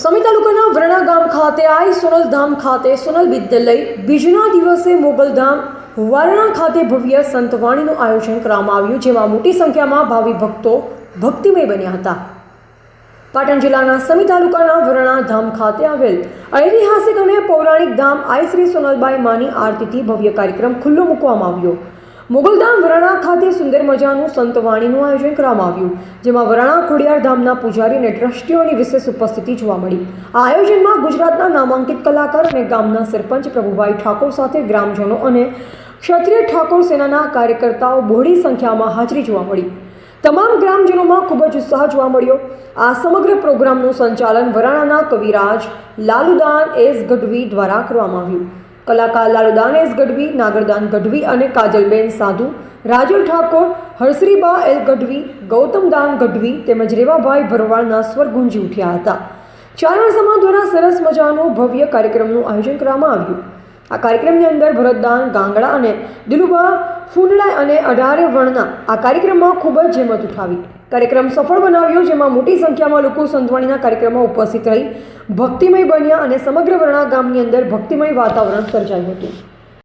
સમી તાલુકાના વરણા ગામ ખાતે આઈ સોનલ ધામ ખાતે સોનલ વિદ્યાલય બીજના દિવસે મોગલધામ વારણા ખાતે ભવ્ય સંતવાણીનું આયોજન કરવામાં આવ્યું, જેમાં મોટી સંખ્યામાં ભાવિ ભક્તો ભક્તિમય બન્યા હતા. પાટણ જિલ્લાના સમી તાલુકાના વરણા ધામ ખાતે આવેલ ઐતિહાસિક અને પૌરાણિક ધામ આઈ શ્રી સોનલબાઈ માની આરતીથી ભવ્ય કાર્યક્રમ ખુલ્લો મૂકવામાં આવ્યો. મોગલધામ વરાણા ખાતે સુંદર મજાનું સંતવાણીનું આયોજન કરવામાં આવ્યું, જેમાં વરાણા ખોડિયાર ધામના પૂજારી અને ટ્રસ્ટીઓની વિશેષ ઉપસ્થિતિ જોવા મળી. આ આયોજનમાં ગુજરાતના નામાંકિત કલાકાર અને ગામના સરપંચ પ્રભુભાઈ ઠાકોર સાથે ગ્રામજનો અને ક્ષત્રિય ઠાકોર સેનાના કાર્યકર્તાઓ બહોળી સંખ્યામાં હાજરી જોવા મળી. તમામ ગ્રામજનોમાં ખૂબ જ ઉત્સાહ જોવા મળ્યો. આ સમગ્ર પ્રોગ્રામનું સંચાલન વરાણાના કવિરાજ લાલુદાન એસ ગઢવી દ્વારા કરવામાં આવ્યું. કલાકાર લાલુદાન એસ ગઢવી, નાગરદાન ગઢવી અને કાજલબેન સાધુ, રાજલ ઠાકોર, હરશ્રીબા એલ ગઢવી, ગૌતમદાન ગઢવી તેમજ રેવાભાઈ ભરવાડના સ્વર ગુંજી ઉઠ્યા હતા. ચારણ સમાજ દ્વારા સરસ મજાનું ભવ્ય કાર્યક્રમનું આયોજન કરવામાં આવ્યું. આ કાર્યક્રમની અંદર ભરતદાન ગાંગડા અને દિલુબા ફૂંડલા અને 18 વર્ણના આ કાર્યક્રમમાં ખૂબ જ જહેમત ઉઠાવી કાર્યક્રમ સફળ બનાવ્યો, જેમાં મોટી સંખ્યામાં લોકો સંતવાણીના કાર્યક્રમમાં ઉપસ્થિત રહી ભક્તિમય બન્યા અને સમગ્ર વરણા ગામની અંદર ભક્તિમય વાતાવરણ સર્જાયું હતું.